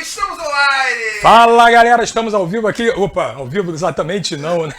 estamos online! Fala, galera, estamos ao vivo aqui. Opa, ao vivo exatamente não, né?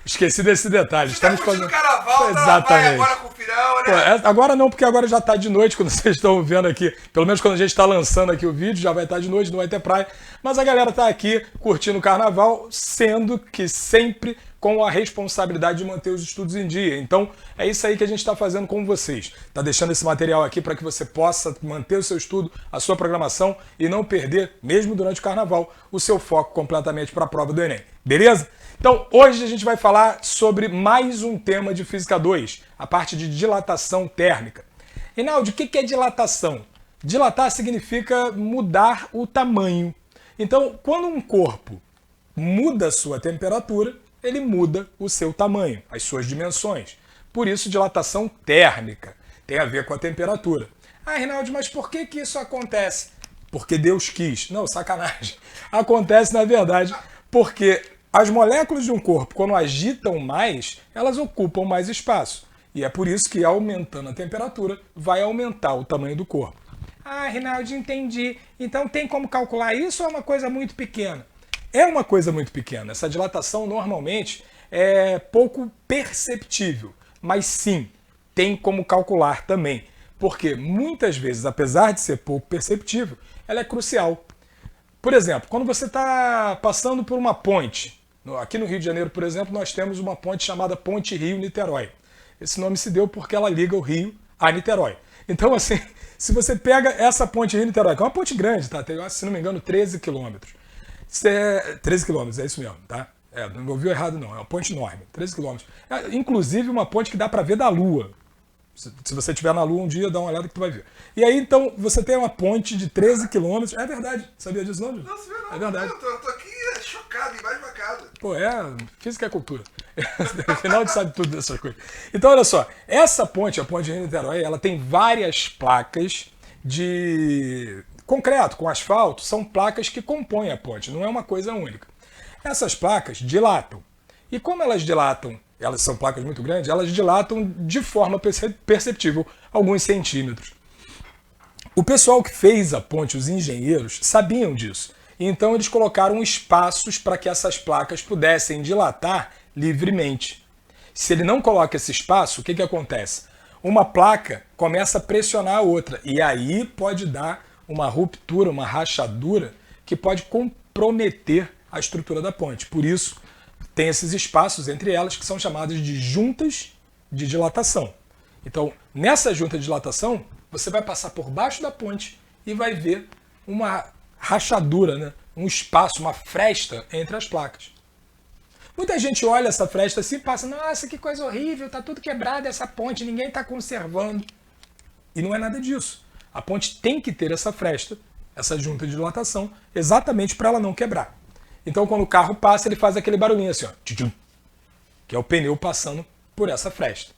Esqueci desse detalhe. Estamos fazendo carnaval, exatamente. Agora com o final, né? Pô, agora não, porque agora já está de noite, quando vocês estão vendo aqui. Pelo menos quando a gente está lançando aqui o vídeo, já vai estar de noite, não vai ter praia. Mas a galera está aqui curtindo o carnaval, sendo que sempre com a responsabilidade de manter os estudos em dia. Então, é isso aí que a gente está fazendo com vocês. Está deixando esse material aqui para que você possa manter o seu estudo, a sua programação e não perder, mesmo durante o carnaval, o seu foco completamente para a prova do Enem. Beleza? Então, hoje a gente vai falar sobre mais um tema de Física 2, a parte de dilatação térmica. Reinaldo, o que é dilatação? Dilatar significa mudar o tamanho. Então, quando um corpo muda a sua temperatura, ele muda o seu tamanho, as suas dimensões. Por isso, dilatação térmica tem a ver com a temperatura. Ah, Reinaldo, mas por que isso acontece? Porque Deus quis. Não, sacanagem. Acontece, na verdade, porque as moléculas de um corpo, quando agitam mais, elas ocupam mais espaço. E é por isso que, aumentando a temperatura, vai aumentar o tamanho do corpo. Ah, Reinaldo, entendi. Então tem como calcular isso ou é uma coisa muito pequena? É uma coisa muito pequena. Essa dilatação normalmente é pouco perceptível, mas sim, tem como calcular também. Porque muitas vezes, apesar de ser pouco perceptível, ela é crucial. Por exemplo, quando você está passando por uma ponte, aqui no Rio de Janeiro, por exemplo, nós temos uma ponte chamada Ponte Rio-Niterói. Esse nome se deu porque ela liga o Rio a Niterói. Então, assim, se você pega essa ponte Rio-Niterói, que é uma ponte grande, tá? Tem, se não me engano, 13 quilômetros. 13 quilômetros, é isso mesmo, tá? Não ouviu errado não, é uma ponte enorme, 13 quilômetros. Inclusive uma ponte que dá para ver da Lua. Se você estiver na Lua um dia, dá uma olhada que tu vai ver. E aí, então, você tem uma ponte de 13 quilômetros. É verdade, sabia disso não? Não, sabia não. É verdade. Eu tô aqui chocado, embasbacado. Pô, física é cultura. Afinal, de sabe tudo dessas coisas. Então, olha só, essa ponte, a ponte de Niterói, ela tem várias placas de concreto, com asfalto, são placas que compõem a ponte, não é uma coisa única. Essas placas dilatam. E como elas dilatam, elas são placas muito grandes, elas dilatam de forma perceptível, alguns centímetros. O pessoal que fez a ponte, os engenheiros, sabiam disso. Então eles colocaram espaços para que essas placas pudessem dilatar livremente. Se ele não coloca esse espaço, o que acontece? Uma placa começa a pressionar a outra e aí pode dar uma ruptura, uma rachadura que pode comprometer a estrutura da ponte. Por isso, tem esses espaços entre elas que são chamados de juntas de dilatação. Então, nessa junta de dilatação, você vai passar por baixo da ponte e vai ver uma rachadura, né? Um espaço, uma fresta entre as placas. Muita gente olha essa fresta assim e passa, nossa, que coisa horrível, tá tudo quebrado essa ponte, ninguém está conservando. E não é nada disso. A ponte tem que ter essa fresta, essa junta de dilatação, exatamente para ela não quebrar. Então, quando o carro passa, ele faz aquele barulhinho assim, ó, tchum, que é o pneu passando por essa fresta.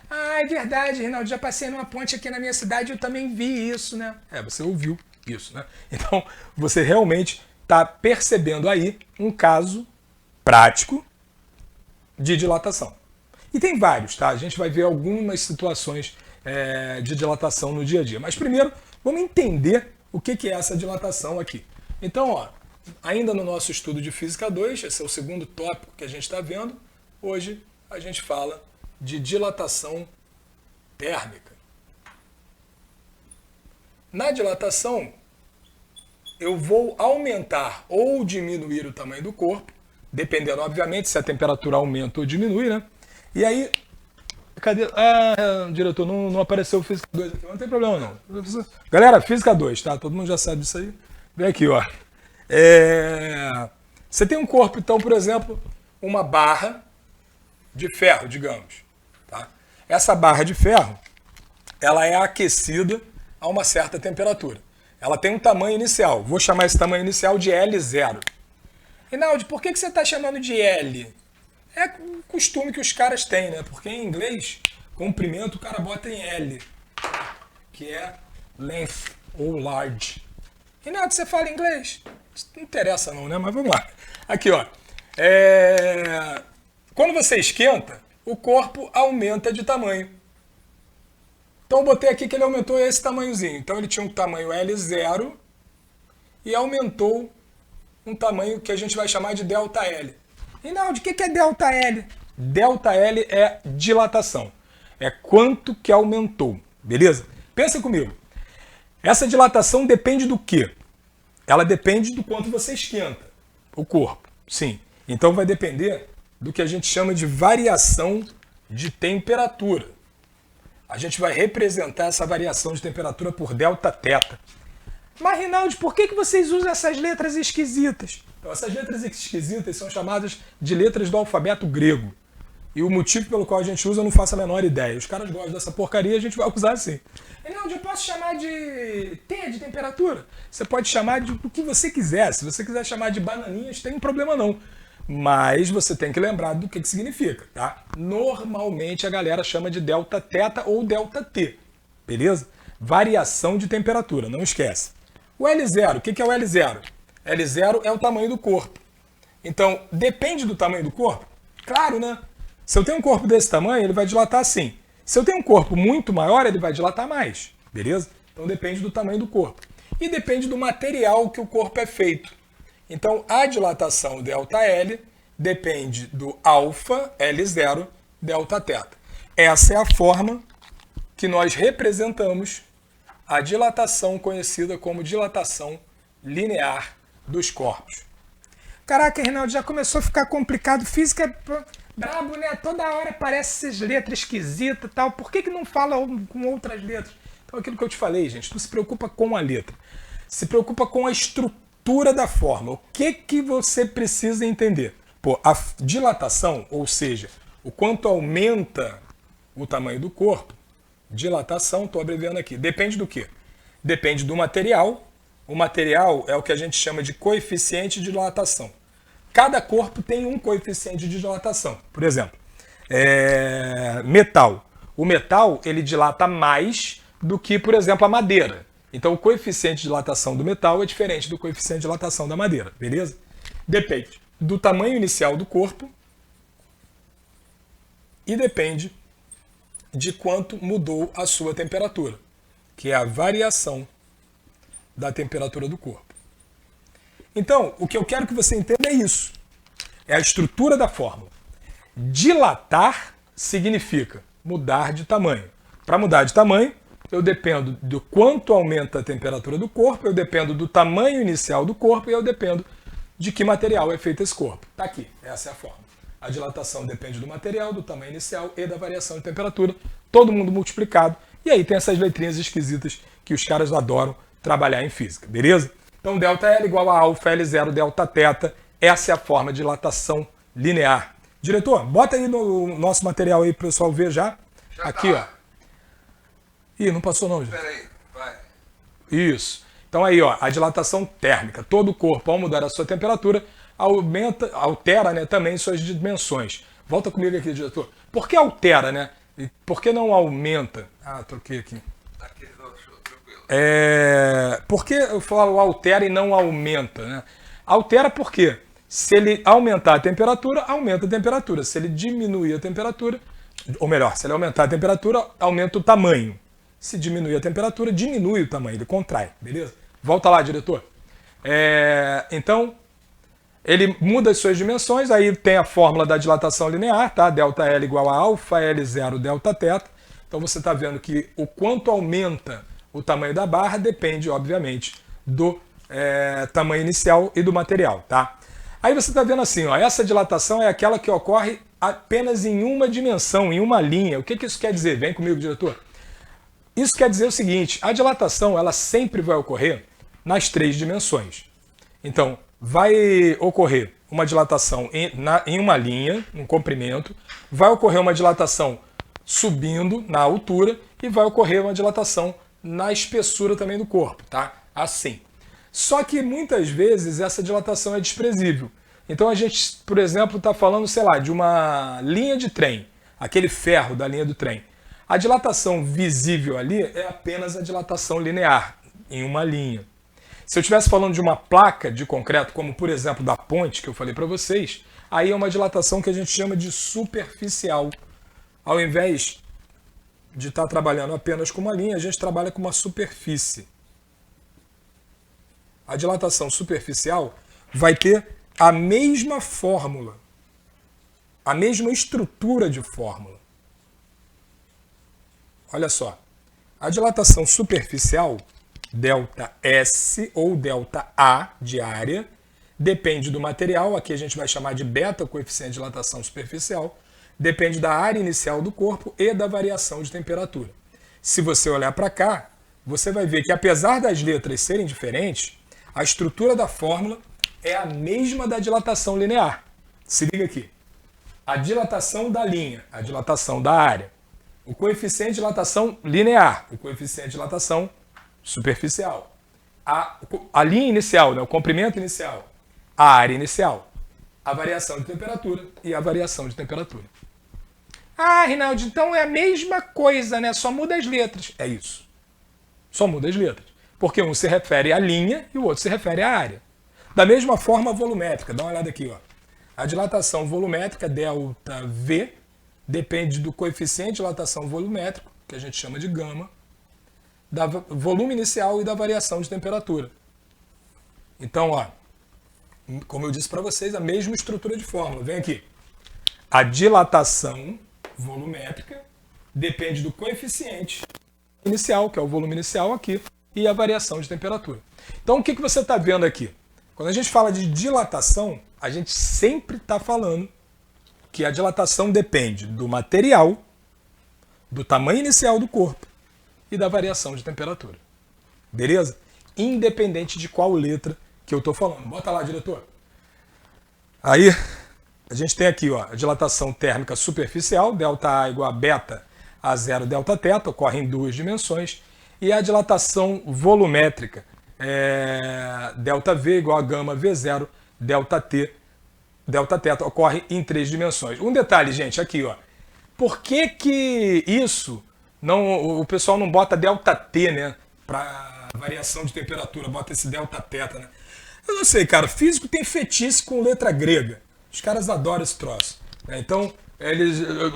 Ah, é verdade, Reinaldo, já passei numa ponte aqui na minha cidade e eu também vi isso, né? Você ouviu isso, né? Então, você realmente está percebendo aí um caso prático de dilatação. E tem vários, tá? A gente vai ver algumas situações de dilatação no dia a dia. Mas primeiro, vamos entender o que é essa dilatação aqui. Então, ó, ainda no nosso estudo de Física 2, esse é o segundo tópico que a gente está vendo, hoje a gente fala de dilatação térmica. Na dilatação, eu vou aumentar ou diminuir o tamanho do corpo, dependendo, obviamente, se a temperatura aumenta ou diminui, né? E aí, cadê? Diretor, não apareceu o Física 2 aqui, não tem problema não. Galera, Física 2, tá? Todo mundo já sabe disso aí. Vem aqui, ó. Você tem um corpo, então, por exemplo, uma barra de ferro, digamos. Tá? Essa barra de ferro, ela é aquecida a uma certa temperatura. Ela tem um tamanho inicial. Vou chamar esse tamanho inicial de L0. Reinaldo, por que você está chamando de L? É o costume que os caras têm, né? Porque em inglês, comprimento, o cara bota em L, que é length ou large. Reinaldo, você fala inglês? Isso não interessa não, né? Mas vamos lá. Aqui, ó. Quando você esquenta, o corpo aumenta de tamanho. Então eu botei aqui que ele aumentou esse tamanhozinho. Então ele tinha um tamanho L0 e aumentou um tamanho que a gente vai chamar de ΔL. E não, de que é ΔL? ΔL é dilatação. É quanto que aumentou, beleza? Pensa comigo. Essa dilatação depende do quê? Ela depende do quanto você esquenta o corpo, sim. Então vai depender do que a gente chama de variação de temperatura. A gente vai representar essa variação de temperatura por Δθ. Mas, Rinaldi, por que vocês usam essas letras esquisitas? Então, essas letras esquisitas são chamadas de letras do alfabeto grego. E o motivo pelo qual a gente usa eu não faço a menor ideia. Os caras gostam dessa porcaria, a gente vai usar assim. Rinaldi, eu posso chamar de T de temperatura? Você pode chamar de o que você quiser. Se você quiser chamar de bananinhas, tem problema não. Mas você tem que lembrar do que significa, tá? Normalmente a galera chama de Δθ ou ΔT, beleza? Variação de temperatura, não esquece. O L0, o que é o L0? L0 é o tamanho do corpo. Então, depende do tamanho do corpo? Claro, né? Se eu tenho um corpo desse tamanho, ele vai dilatar assim. Se eu tenho um corpo muito maior, ele vai dilatar mais, beleza? Então depende do tamanho do corpo. E depende do material que o corpo é feito. Então, a dilatação ΔL depende do alfa L0 Δθ. Essa é a forma que nós representamos a dilatação conhecida como dilatação linear dos corpos. Caraca, Reinaldo, já começou a ficar complicado. Física é brabo, né? Toda hora aparece essas letras esquisitas e tal. Por que não fala com outras letras? Então, aquilo que eu te falei, gente, não se preocupa com a letra. Se preocupa com a estrutura da forma. O que você precisa entender? Pô, a dilatação, ou seja, o quanto aumenta o tamanho do corpo, dilatação, estou abreviando aqui, depende do quê? Depende do material. O material é o que a gente chama de coeficiente de dilatação. Cada corpo tem um coeficiente de dilatação. Por exemplo, metal. O metal ele dilata mais do que, por exemplo, a madeira. Então o coeficiente de dilatação do metal é diferente do coeficiente de dilatação da madeira, beleza? Depende do tamanho inicial do corpo e depende de quanto mudou a sua temperatura, que é a variação da temperatura do corpo. Então, o que eu quero que você entenda é isso. É a estrutura da fórmula. Dilatar significa mudar de tamanho. Para mudar de tamanho, eu dependo do quanto aumenta a temperatura do corpo, eu dependo do tamanho inicial do corpo e eu dependo de que material é feito esse corpo. Tá aqui, essa é a fórmula. A dilatação depende do material, do tamanho inicial e da variação de temperatura, todo mundo multiplicado. E aí tem essas letrinhas esquisitas que os caras adoram trabalhar em física, beleza? Então, ΔL igual a alfa L0 Δθ, essa é a forma de dilatação linear. Diretor, bota aí no nosso material aí para o pessoal ver já. Aqui, tá. ó. Ih, não passou não, gente. Espera aí, vai. Isso. Então aí, ó, a dilatação térmica. Todo o corpo, ao mudar a sua temperatura, altera, né, também suas dimensões. Volta comigo aqui, diretor. Por que altera, né? E por que não aumenta? Ah, troquei aqui. Aqui, show, tranquilo. Por que eu falo altera e não aumenta, né? Altera por quê? Se ele aumentar a temperatura, aumenta a temperatura. Se ele diminuir a temperatura, ou melhor, se ele aumentar a temperatura, aumenta o tamanho. Se diminuir a temperatura, diminui o tamanho, ele contrai, beleza? Volta lá, diretor. Então, ele muda as suas dimensões, aí tem a fórmula da dilatação linear, tá? ΔL igual a alfa L0 Δθ. Então você está vendo que o quanto aumenta o tamanho da barra depende, obviamente, do tamanho inicial e do material, tá? Aí você está vendo assim, ó, essa dilatação é aquela que ocorre apenas em uma dimensão, em uma linha. O que isso quer dizer? Vem comigo, diretor. Isso quer dizer o seguinte, a dilatação ela sempre vai ocorrer nas 3 dimensões. Então, vai ocorrer uma dilatação em uma linha, um comprimento, vai ocorrer uma dilatação subindo na altura e vai ocorrer uma dilatação na espessura também do corpo, tá? Assim. Só que muitas vezes essa dilatação é desprezível. Então a gente, por exemplo, está falando, sei lá, de uma linha de trem, aquele ferro da linha do trem. A dilatação visível ali é apenas a dilatação linear, em uma linha. Se eu estivesse falando de uma placa de concreto, como por exemplo da ponte que eu falei para vocês, aí é uma dilatação que a gente chama de superficial. Ao invés de estar trabalhando apenas com uma linha, a gente trabalha com uma superfície. a dilatação superficial vai ter a mesma fórmula, a mesma estrutura de fórmula. Olha só, a dilatação superficial, ΔS ou ΔA de área, depende do material, aqui a gente vai chamar de beta, coeficiente de dilatação superficial, depende da área inicial do corpo e da variação de temperatura. Se você olhar para cá, você vai ver que apesar das letras serem diferentes, a estrutura da fórmula é a mesma da dilatação linear. Se liga aqui. A dilatação da linha, a dilatação da área, o coeficiente de dilatação linear, o coeficiente de dilatação superficial, a linha inicial, né, o comprimento inicial, a área inicial, a variação de temperatura e a variação de temperatura. Ah, Rinaldo, então é a mesma coisa, né? Só muda as letras. É isso. Só muda as letras. Porque um se refere à linha e o outro se refere à área. Da mesma forma, a volumétrica. Dá uma olhada aqui, ó. A dilatação volumétrica, ΔV, depende do coeficiente de dilatação volumétrico, que a gente chama de gama, da volume inicial e da variação de temperatura. Então, ó, como eu disse para vocês, a mesma estrutura de fórmula. Vem aqui. A dilatação volumétrica depende do coeficiente inicial, que é o volume inicial aqui, e a variação de temperatura. Então, o que você está vendo aqui? Quando a gente fala de dilatação, a gente sempre está falando que a dilatação depende do material, do tamanho inicial do corpo e da variação de temperatura. Beleza? Independente de qual letra que eu estou falando. Bota lá, diretor. Aí, a gente tem aqui, ó, a dilatação térmica superficial, ΔA igual a beta a 0 Δθ, ocorre em duas dimensões. E a dilatação volumétrica, ΔV igual a gama V0 Δθ, ocorre em três dimensões. Um detalhe, gente, aqui, ó. Por que isso não, o pessoal não bota ΔT, né? Para variação de temperatura, bota esse Δθ, né? Eu não sei, cara. Físico tem fetiche com letra grega. Os caras adoram esse troço. Né? Então,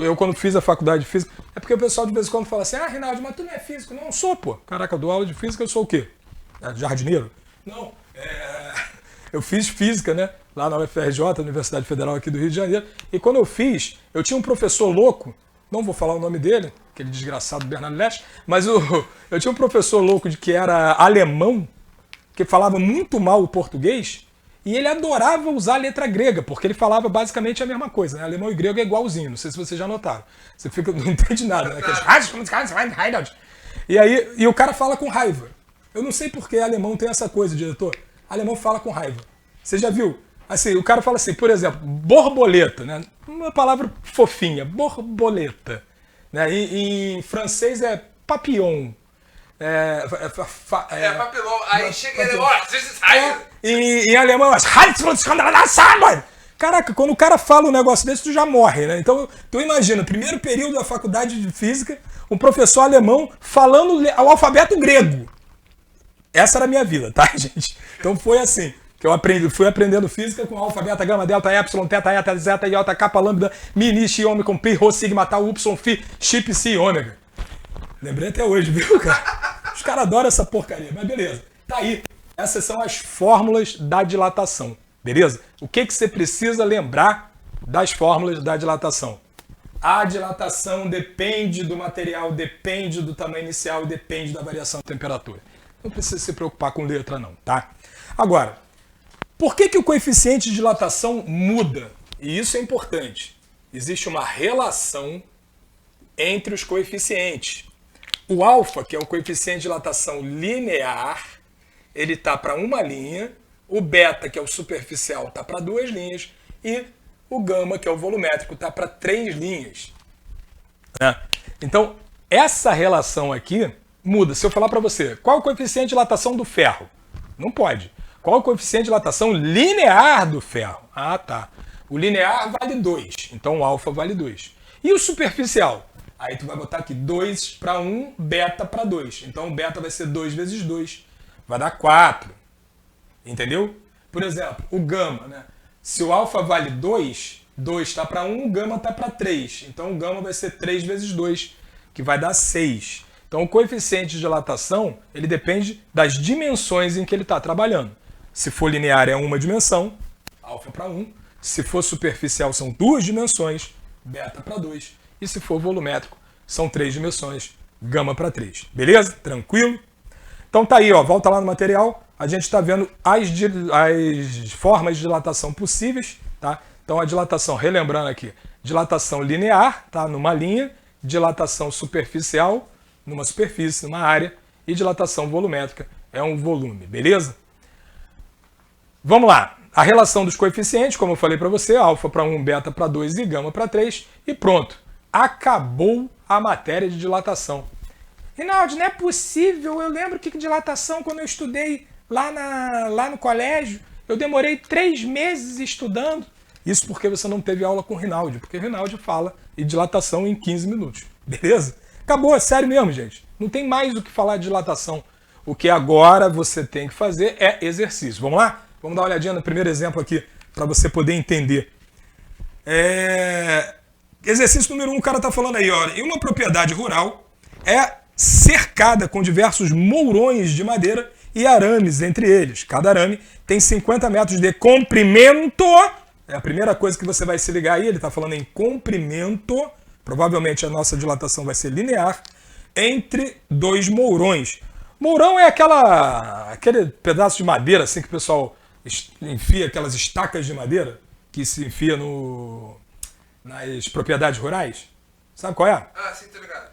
eu quando fiz a faculdade de física, é porque o pessoal de vez em quando fala assim, ah, Rinaldo, mas tu não é físico. Não, eu sou, pô. Caraca, eu dou aula de física, eu sou o quê? Jardineiro? Não, eu fiz física, né? Lá na UFRJ, Universidade Federal aqui do Rio de Janeiro. E quando eu fiz, eu tinha um professor louco, não vou falar o nome dele, aquele desgraçado Bernardo Leste, mas eu tinha um professor louco que era alemão, que falava muito mal o português, e ele adorava usar a letra grega, porque ele falava basicamente a mesma coisa, né? Alemão e grego é igualzinho, não sei se vocês já notaram. Você não entende nada, né? E o cara fala com raiva. Eu não sei porque alemão tem essa coisa, diretor. Alemão fala com raiva. Você já viu? Assim, o cara fala assim, por exemplo, borboleta, né? Uma palavra fofinha, borboleta. Né? Em francês é papillon. Papillon. Aí chega ele, em alemão, caraca, quando o cara fala um negócio desse, tu já morre, né? Então, tu imagina, primeiro período da faculdade de física, um professor alemão falando o alfabeto grego. Essa era a minha vida, tá, gente? Então foi assim que eu fui aprendendo física com alfabeto, gama, delta, epsilon, teta, eta, zeta, iota, kappa, lambda, mini, xi, ômega, pi, rho, sigma, tau, upsilon, phi, xi, psi, ômega. Lembrei até hoje, viu, cara? Os caras adoram essa porcaria, mas beleza. Tá aí. Essas são as fórmulas da dilatação, beleza? O que você precisa lembrar das fórmulas da dilatação? A dilatação depende do material, depende do tamanho inicial e depende da variação de temperatura. Não precisa se preocupar com letra não, tá? Agora, por que o coeficiente de dilatação muda? E isso é importante. Existe uma relação entre os coeficientes. O alfa, que é o coeficiente de dilatação linear, ele está para uma linha. O beta, que é o superficial, está para duas linhas. E o gama, que é o volumétrico, está para três linhas. Então, essa relação aqui muda. Se eu falar para você, qual é o coeficiente de dilatação do ferro? Não pode. Qual é o coeficiente de dilatação linear do ferro? Ah, tá. O linear vale 2, então o alfa vale 2. E o superficial? Aí tu vai botar aqui 2 para 1, beta para 2. Então o beta vai ser 2 vezes 2. Vai dar 4. Entendeu? Por exemplo, o gama, né? Se o alfa vale 2, 2 está para 1, o gama está para 3. Então o gama vai ser 3 vezes 2, que vai dar 6. Então o coeficiente de dilatação, ele depende das dimensões em que ele está trabalhando. Se for linear é uma dimensão, alfa para 1. Se for superficial são 2 dimensões, beta para 2. E se for volumétrico são 3 dimensões, gama para 3. Beleza? Tranquilo? Então tá aí, ó, volta lá no material. A gente está vendo as formas de dilatação possíveis, tá? Então a dilatação, relembrando aqui, dilatação linear, tá? Numa linha, dilatação superficial, numa superfície, numa área, e dilatação volumétrica é um volume, beleza? Vamos lá. A relação dos coeficientes, como eu falei para você, alfa para 1, beta para 2 e gama para 3, e pronto. Acabou a matéria de dilatação. Rinaldi, não é possível, eu lembro que dilatação, quando eu estudei lá no colégio, eu demorei 3 meses estudando. Isso porque você não teve aula com o Rinaldi, porque o Rinaldi fala de dilatação em 15 minutos, beleza? Acabou, é sério mesmo, gente. Não tem mais o que falar de dilatação. O que agora você tem que fazer é exercício. Vamos lá? Vamos dar uma olhadinha no primeiro exemplo aqui, para você poder entender. Exercício número 1, o cara está falando aí, ó, em uma propriedade rural é cercada com diversos mourões de madeira e arames entre eles. Cada arame tem 50 metros de comprimento. É a primeira coisa que você vai se ligar aí, ele está falando em comprimento. Provavelmente a nossa dilatação vai ser linear entre 2 mourões. Mourão é aquele pedaço de madeira assim que o pessoal enfia, aquelas estacas de madeira que se enfia nas propriedades rurais. Sabe qual é? Ah, sim, tá ligado.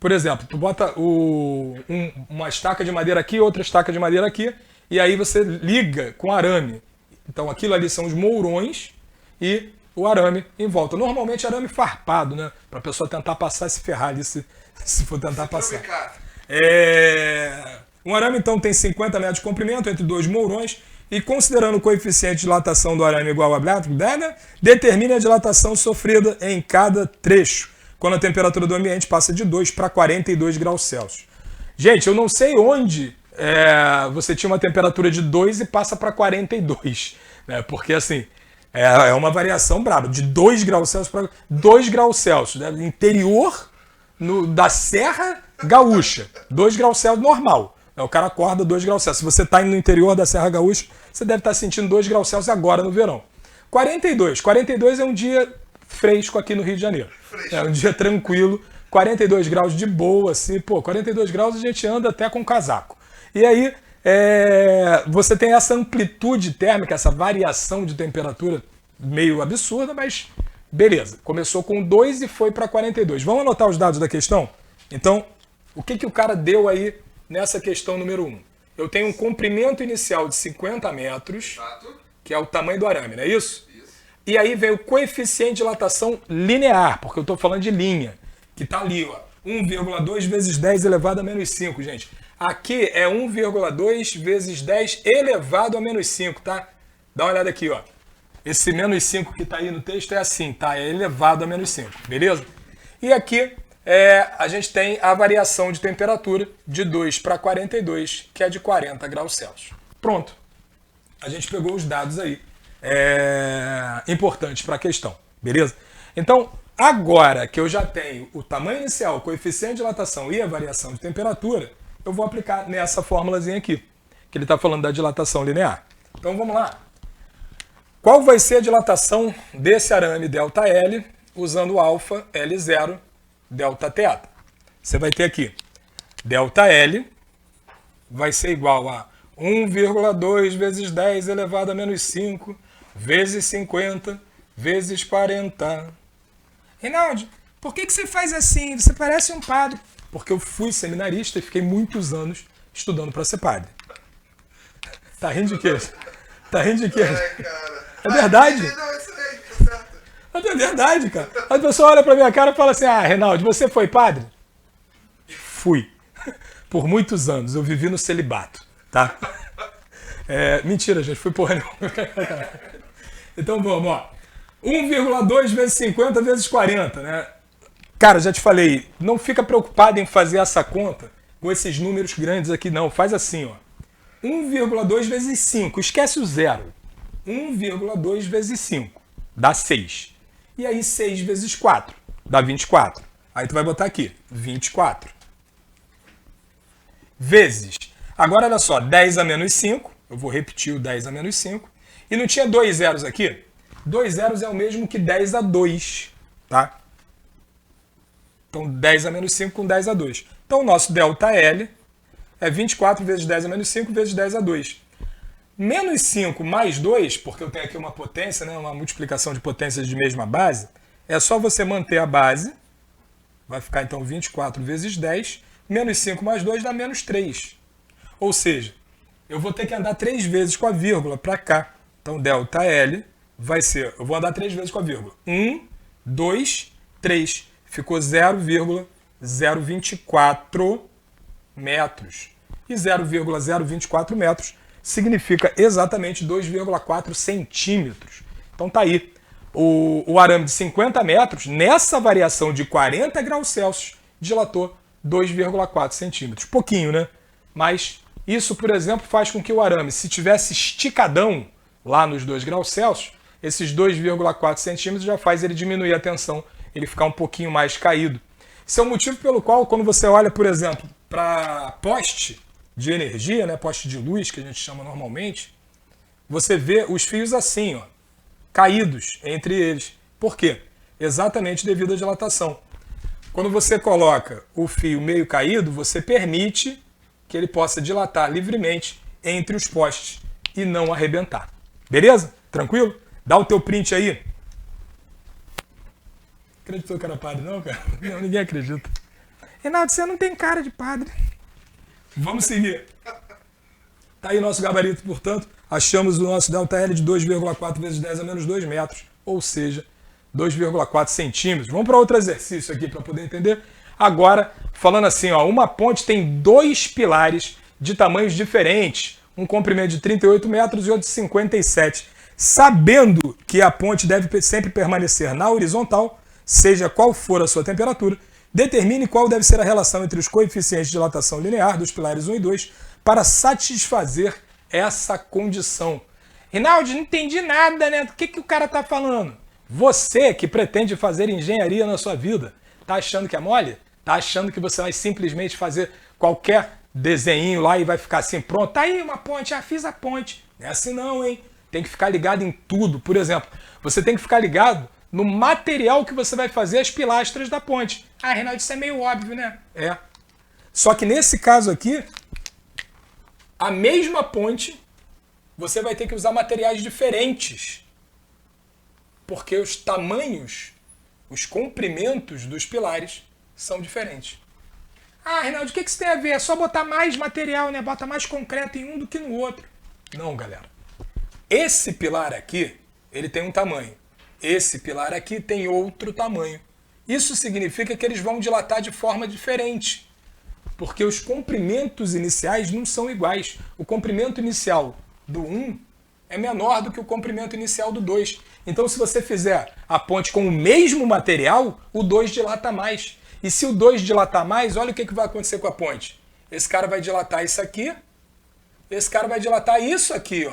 Por exemplo, tu bota uma estaca de madeira aqui, outra estaca de madeira aqui, e aí você liga com arame. Então aquilo ali são os mourões e o arame em volta. Normalmente arame farpado, né? Para a pessoa tentar passar e se ferrar ali se for tentar passar. Um arame então tem 50 metros de comprimento entre 2 mourões e considerando o coeficiente de dilatação do arame igual a determine a dilatação sofrida em cada trecho, quando a temperatura do ambiente passa de 2 para 42 graus Celsius. Gente, eu não sei onde você tinha uma temperatura de 2 e passa para 42, né? Porque assim, é uma variação braba, de 2 graus Celsius para 2 graus Celsius, né? Interior da Serra Gaúcha, 2 graus Celsius normal. O cara acorda 2 graus Celsius. Se você está no interior da Serra Gaúcha, você deve estar sentindo 2 graus Celsius agora no verão. 42 é um dia fresco aqui no Rio de Janeiro. É um dia tranquilo, 42 graus de boa, assim, pô, 42 graus a gente anda até com casaco. E aí, você tem essa amplitude térmica, essa variação de temperatura meio absurda, mas beleza. Começou com 2 e foi para 42. Vamos anotar os dados da questão? Então, o que o cara deu aí nessa questão número 1? Eu tenho um comprimento inicial de 50 metros, que é o tamanho do arame, não é isso? E aí vem o coeficiente de dilatação linear, porque eu estou falando de linha, que está ali, ó, 1,2 vezes 10 elevado a menos 5, gente. Aqui é 1,2 vezes 10 elevado a menos 5, tá? Dá uma olhada aqui, ó. Esse menos 5 que está aí no texto é assim, tá? É elevado a menos 5, beleza? E aqui a gente tem a variação de temperatura de 2 para 42, que é de 40 graus Celsius. Pronto. A gente pegou os dados aí importantes para a questão, beleza? Então, agora que eu já tenho o tamanho inicial, o coeficiente de dilatação e a variação de temperatura, eu vou aplicar nessa fórmulazinha aqui, que ele está falando da dilatação linear. Então, vamos lá. Qual vai ser a dilatação desse arame ΔL usando alfa L0 Δθ? Você vai ter aqui ΔL vai ser igual a 1,2 vezes 10 elevado a menos 5 vezes 50 vezes 40. Rinaldi, por que você faz assim? Você parece um padre. Porque eu fui seminarista e fiquei muitos anos estudando para ser padre. Tá rindo de quê? Tá rindo de quê? É verdade. É verdade, cara. A pessoa olha pra minha cara e fala assim, Rinaldi, você foi padre? Fui. Por muitos anos. Eu vivi no celibato, tá? Mentira, gente. Fui porra nenhuma. Então vamos, ó. 1,2 vezes 50 vezes 40, né? Cara, já te falei, não fica preocupado em fazer essa conta com esses números grandes aqui, não. Faz assim, ó. 1,2 vezes 5. Esquece o zero. 1,2 vezes 5 dá 6. E aí 6 vezes 4 dá 24. Aí tu vai botar aqui, 24. Vezes. Agora olha só, 10 a menos 5 Eu vou repetir o 10 a menos 5. E não tinha 2 zeros aqui? 2 zeros é o mesmo que 10 a 2, tá? Então 10 a menos 5 com 10 a 2. Então o nosso ΔL é 24 vezes 10 a menos 5 vezes 10 a 2. Menos 5 mais 2, porque eu tenho aqui uma potência, né, uma multiplicação de potências de mesma base, é só você manter a base. Vai ficar então 24 vezes 10. Menos 5 mais 2 dá menos 3. Ou seja, eu vou ter que andar 3 vezes com a vírgula para cá. Então ΔL vai ser, eu vou andar 3 vezes com a vírgula. 1, 2, 3. Ficou 0,024 metros. E 0,024 metros significa exatamente 2,4 centímetros. Então tá aí. O arame de 50 metros, nessa variação de 40 graus Celsius, dilatou 2,4 centímetros. Pouquinho, né? Mas isso, por exemplo, faz com que o arame, se tivesse esticadão lá nos 2 graus Celsius, esses 2,4 centímetros já faz ele diminuir a tensão, ele ficar um pouquinho mais caído. Esse é o motivo pelo qual, quando você olha, por exemplo, para poste de energia, né, poste de luz, que a gente chama normalmente, você vê os fios assim, ó, caídos entre eles. Por quê? Exatamente devido à dilatação. Quando você coloca o fio meio caído, você permite que ele possa dilatar livremente entre os postes e não arrebentar. Beleza? Tranquilo? Dá o teu print aí. Acreditou que era padre não, cara? Não, ninguém acredita. Reinaldo, você não tem cara de padre. Vamos seguir. Tá aí nosso gabarito, portanto. Achamos o nosso ΔL de 2,4 vezes 10 a menos 2 metros, ou seja, 2,4 centímetros. Vamos para outro exercício aqui para poder entender. Agora, falando assim, ó, uma ponte tem 2 pilares de tamanhos diferentes, um comprimento de 38 metros e outro de 57. Sabendo que a ponte deve sempre permanecer na horizontal, seja qual for a sua temperatura, determine qual deve ser a relação entre os coeficientes de dilatação linear dos pilares 1 e 2 para satisfazer essa condição. Reinaldo, não entendi nada, né? Do que o cara está falando? Você que pretende fazer engenharia na sua vida, tá achando que é mole? Tá achando que você vai simplesmente fazer qualquer desenho lá e vai ficar assim, pronto, tá aí uma ponte, fiz a ponte. Não é assim não, hein? Tem que ficar ligado em tudo. Por exemplo, você tem que ficar ligado no material que você vai fazer as pilastras da ponte. Reinaldo, isso é meio óbvio, né? É. Só que nesse caso aqui, a mesma ponte, você vai ter que usar materiais diferentes. Porque os tamanhos, os comprimentos dos pilares são diferentes. Reinaldo, o que isso tem a ver? É só botar mais material, né? Bota mais concreto em um do que no outro. Não, galera. Esse pilar aqui, ele tem um tamanho. Esse pilar aqui tem outro tamanho. Isso significa que eles vão dilatar de forma diferente. Porque os comprimentos iniciais não são iguais. O comprimento inicial do 1 é menor do que o comprimento inicial do 2. Então, se você fizer a ponte com o mesmo material, o 2 dilata mais. E se o 2 dilatar mais, olha o que vai acontecer com a ponte. Esse cara vai dilatar isso aqui, esse cara vai dilatar isso aqui, ó.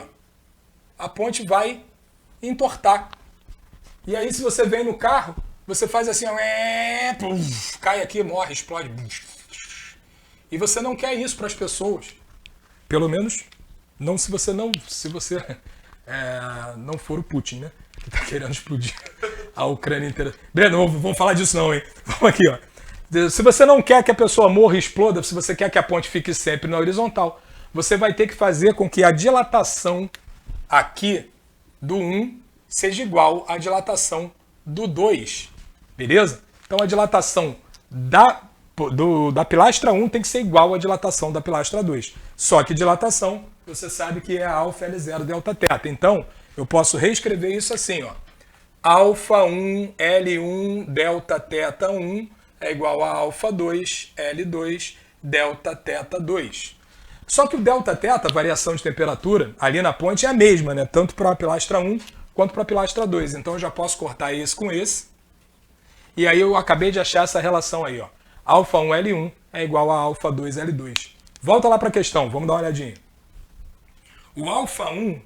A ponte vai entortar. E aí, se você vem no carro, você faz assim, ó, cai aqui, morre, explode. E você não quer isso para as pessoas. Pelo menos, não se você não for o Putin, né? Que tá querendo explodir a Ucrânia inteira. Breno, não vamos falar disso não, hein? Vamos aqui, ó. Se você não quer que a pessoa morra e exploda, se você quer que a ponte fique sempre na horizontal, você vai ter que fazer com que a dilatação aqui do 1 seja igual à dilatação do 2. Beleza? Então a dilatação da pilastra 1 tem que ser igual à dilatação da pilastra 2. Só que dilatação, você sabe que é alfa L0 delta θ. Então, eu posso reescrever isso assim, ó. Alfa 1 L1 delta θ 1 é igual a alfa 2 L2 delta θ 2. Só que o delta θ, a variação de temperatura, ali na ponte é a mesma, né? Tanto para a pilastra 1 quanto para a pilastra 2. Então eu já posso cortar esse com esse. E aí eu acabei de achar essa relação aí, ó. Alfa 1 L1 é igual a alfa 2 L2. Volta lá para a questão, vamos dar uma olhadinha. O alfa 1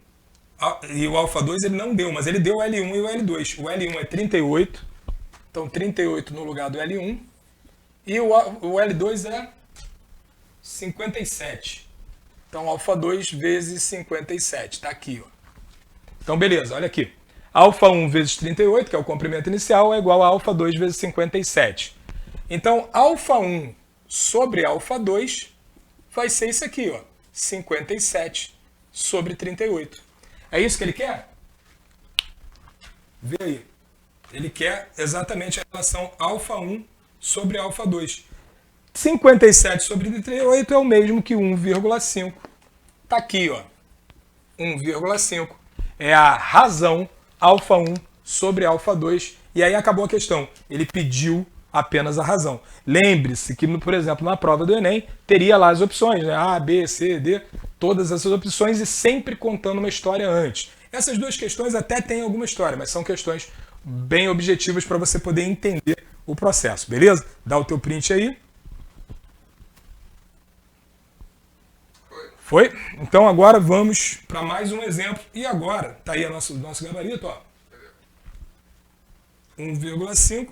e o alfa 2 ele não deu, mas ele deu o L1 e o L2. O L1 é 38, então 38 no lugar do L1. E o L2 é 57. Então, alfa 2 vezes 57. Está aqui. Ó. Então, beleza, olha aqui. Alfa 1 vezes 38, que é o comprimento inicial, é igual a alfa 2 vezes 57. Então, alfa 1 sobre alfa 2 vai ser isso aqui, ó, 57 sobre 38. É isso que ele quer? Vê aí. Ele quer exatamente a relação alfa 1 sobre alfa 2. 57 sobre 38 é o mesmo que 1,5. Está aqui, ó, 1,5. É a razão alfa 1 sobre alfa 2. E aí acabou a questão. Ele pediu apenas a razão. Lembre-se que, por exemplo, na prova do Enem, teria lá as opções, né? A, B, C, D, todas essas opções e sempre contando uma história antes. Essas duas questões até têm alguma história, mas são questões bem objetivas para você poder entender o processo, beleza? Dá o teu print aí. Foi? Então agora vamos para mais um exemplo. E agora, tá aí o nosso gabarito, ó. 1,5.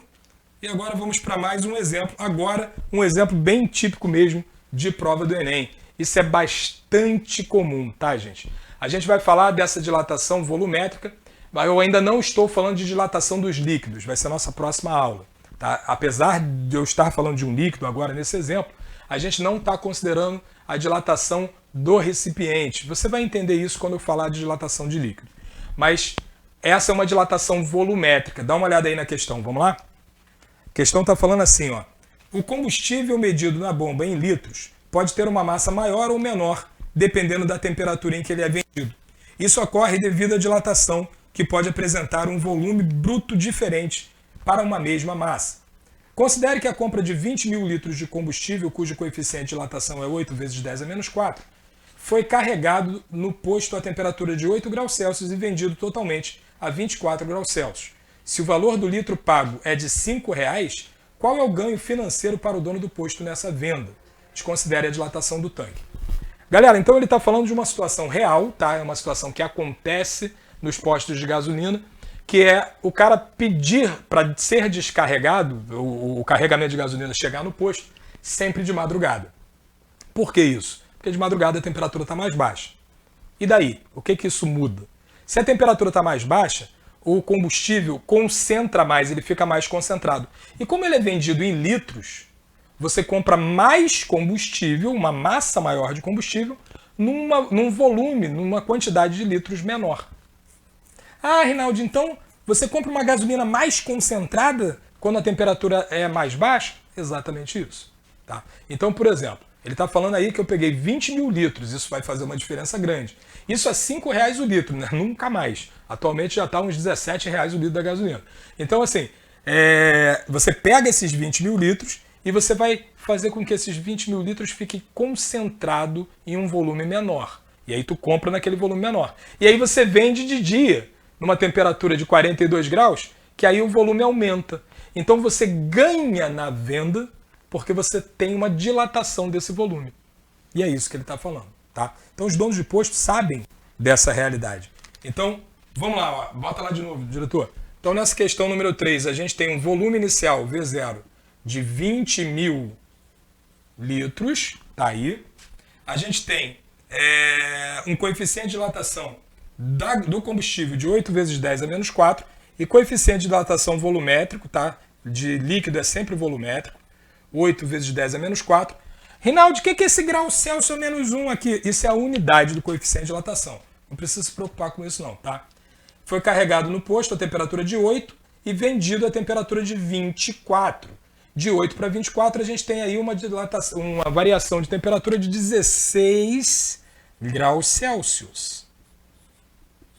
E agora vamos para mais um exemplo. Agora, um exemplo bem típico mesmo de prova do Enem. Isso é bastante comum, tá, gente? A gente vai falar dessa dilatação volumétrica, mas eu ainda não estou falando de dilatação dos líquidos. Vai ser a nossa próxima aula, tá? Apesar de eu estar falando de um líquido agora nesse exemplo, a gente não está considerando a dilatação do recipiente. Você vai entender isso quando eu falar de dilatação de líquido. Mas essa é uma dilatação volumétrica. Dá uma olhada aí na questão, vamos lá? A questão está falando assim, ó. O combustível medido na bomba em litros pode ter uma massa maior ou menor, dependendo da temperatura em que ele é vendido. Isso ocorre devido à dilatação, que pode apresentar um volume bruto diferente para uma mesma massa. Considere que a compra de 20 mil litros de combustível, cujo coeficiente de dilatação é 8 vezes 10 a menos 4, foi carregado no posto a temperatura de 8 graus Celsius e vendido totalmente a 24 graus Celsius. Se o valor do litro pago é de R$ 5,00, qual é o ganho financeiro para o dono do posto nessa venda? Desconsidere a dilatação do tanque. Galera, então ele está falando de uma situação real, tá? É uma situação que acontece nos postos de gasolina, que é o cara pedir para ser descarregado, o carregamento de gasolina chegar no posto, sempre de madrugada. Por que isso? Porque de madrugada a temperatura está mais baixa. E daí? O que isso muda? Se a temperatura está mais baixa, o combustível concentra mais, ele fica mais concentrado. E como ele é vendido em litros, você compra mais combustível, uma massa maior de combustível, num volume, numa quantidade de litros menor. Ah, Rinaldi, então você compra uma gasolina mais concentrada quando a temperatura é mais baixa? Exatamente isso. Tá? Então, por exemplo, ele está falando aí que eu peguei 20 mil litros, isso vai fazer uma diferença grande. Isso é R$ 5,00 o litro, né? Nunca mais. Atualmente já está uns R$ 17,00 o litro da gasolina. Então, assim, você pega esses 20 mil litros e você vai fazer com que esses 20 mil litros fiquem concentrados em um volume menor. E aí tu compra naquele volume menor. E aí você vende de dia, numa temperatura de 42 graus, que aí o volume aumenta. Então você ganha na venda porque você tem uma dilatação desse volume. E é isso que ele está falando. Tá? Então os donos de posto sabem dessa realidade. Então, vamos lá, ó, bota lá de novo, diretor. Então nessa questão número 3, a gente tem um volume inicial, V0, de 20 mil litros, tá aí. A gente tem um coeficiente de dilatação do combustível de 8 vezes 10 a menos 4 e coeficiente de dilatação volumétrico, tá? De líquido é sempre volumétrico, 8 vezes 10 a menos 4. Rinaldi, o que é esse grau Celsius menos 1 aqui? Isso é a unidade do coeficiente de dilatação. Não precisa se preocupar com isso não, tá? Foi carregado no posto a temperatura de 8 e vendido a temperatura de 24. De 8 para 24 a gente tem aí uma variação de temperatura de 16 graus Celsius.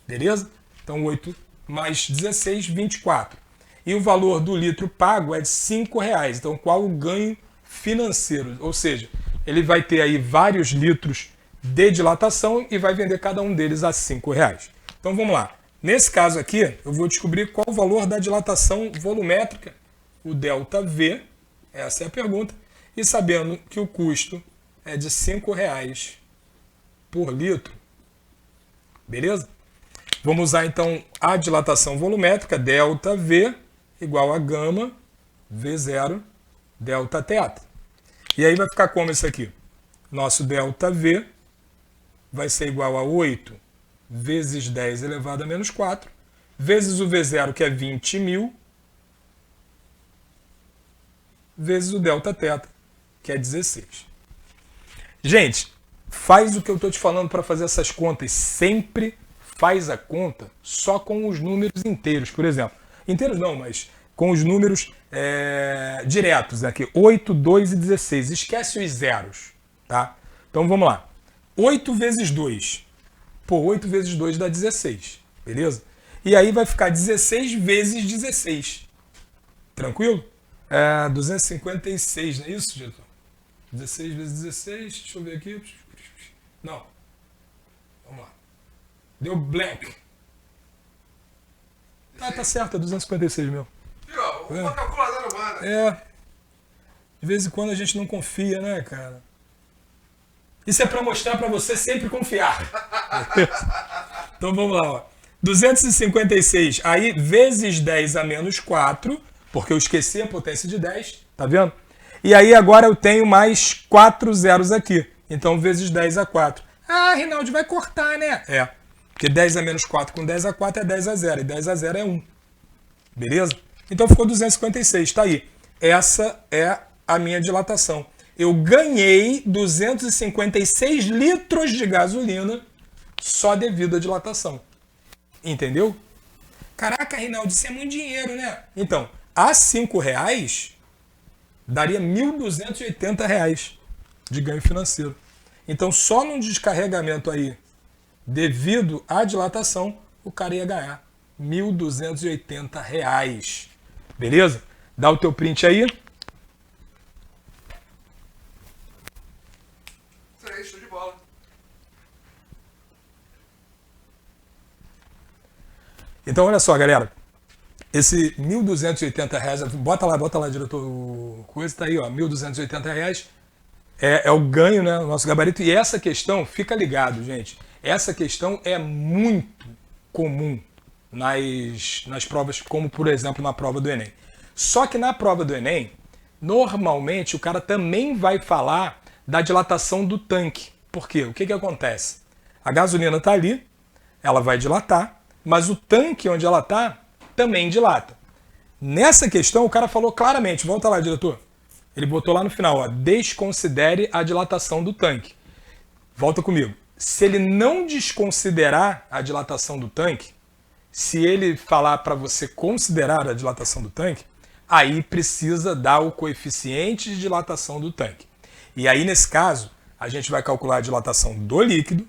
Beleza? Então 8 mais 16, 24. E o valor do litro pago é de R$ 5,00. Então qual o ganho financeiro? Ou seja, ele vai ter aí vários litros de dilatação e vai vender cada um deles a R$ 5,00. Então vamos lá. Nesse caso aqui, eu vou descobrir qual o valor da dilatação volumétrica, o ΔV, essa é a pergunta, e sabendo que o custo é de R$ 5,00 por litro. Beleza? Vamos usar então a dilatação volumétrica, ΔV, igual a gama V0 Δθ. E aí vai ficar como isso aqui? Nosso ΔV vai ser igual a 8 vezes 10 elevado a menos 4, vezes o V0, que é 20.000, vezes o delta θ, que é 16. Gente, faz o que eu estou te falando para fazer essas contas. Sempre faz a conta só com os números inteiros, por exemplo. Inteiros não, mas com os números diretos aqui. 8, 2 e 16. Esquece os zeros, tá? Então vamos lá. 8 vezes 2. Pô, 8 vezes 2 dá 16, beleza? E aí vai ficar 16 vezes 16. Tranquilo? 256, não é isso, diretor? 16 vezes 16, deixa eu ver aqui. Não. Vamos lá. Deu blank. Tá certo, é 256 mesmo. Uma calculadora humana. De vez em quando a gente não confia, né, cara? Isso é pra mostrar pra você sempre confiar. Então vamos lá, ó. 256, aí vezes 10 a menos 4, porque eu esqueci a potência de 10, tá vendo? E aí agora eu tenho mais 4 zeros aqui. Então vezes 10 a 4. Ah, Rinaldi, vai cortar, né? Porque 10 a menos 4 com 10 a 4 é 10 a 0. E 10 a 0 é 1. Beleza? Então ficou 256, tá aí. Essa é a minha dilatação. Eu ganhei 256 litros de gasolina só devido à dilatação. Entendeu? Caraca, Rinaldi, isso é muito dinheiro, né? Então, a R$5 daria R$1.280 de ganho financeiro. Então, só num descarregamento aí, devido à dilatação, o cara ia ganhar R$1.280. Beleza? Dá o teu print aí. Isso aí, show de bola. Então, olha só, galera. Esse R$1.280, bota lá, diretor, coisa, tá aí, ó, R$1.280 é o ganho, né, o nosso gabarito. E essa questão, fica ligado, gente, essa questão é muito comum nas provas, como, por exemplo, na prova do Enem. Só que na prova do Enem, normalmente, o cara também vai falar da dilatação do tanque. Por quê? O que acontece? A gasolina está ali, ela vai dilatar, mas o tanque onde ela está também dilata. Nessa questão, o cara falou claramente, volta lá, diretor. Ele botou lá no final, ó, desconsidere a dilatação do tanque. Volta comigo. Se ele não desconsiderar a dilatação do tanque, se ele falar para você considerar a dilatação do tanque, aí precisa dar o coeficiente de dilatação do tanque. E aí, nesse caso, a gente vai calcular a dilatação do líquido,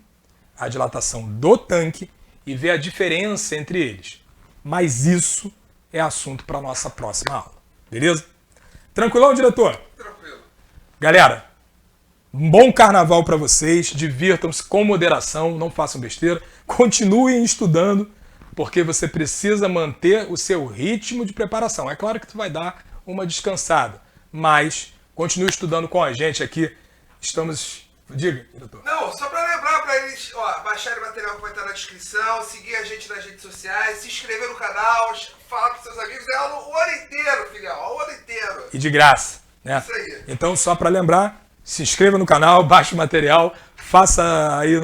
a dilatação do tanque e ver a diferença entre eles. Mas isso é assunto para a nossa próxima aula. Beleza? Tranquilão, diretor? Tranquilo. Galera, um bom carnaval para vocês. Divirtam-se com moderação, não façam besteira. Continuem estudando, porque você precisa manter o seu ritmo de preparação. É claro que tu vai dar uma descansada, mas continue estudando com a gente aqui. Estamos... Diga, diretor. Não, só pra lembrar pra eles, ó, baixarem o material que vai estar na descrição, seguir a gente nas redes sociais, se inscrever no canal, falar pros seus amigos, é o ano inteiro, filhão, o ano inteiro. E de graça, né? Isso aí. Então, só para lembrar, se inscreva no canal, baixe o material, faça aí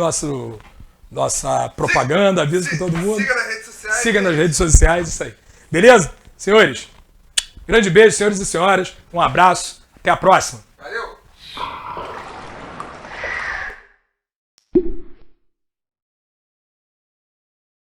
nossa propaganda, avise para todo mundo. Siga nas redes sociais. Siga nas redes sociais, isso aí. Beleza? Senhores, grande beijo, senhores e senhoras, um abraço, até a próxima.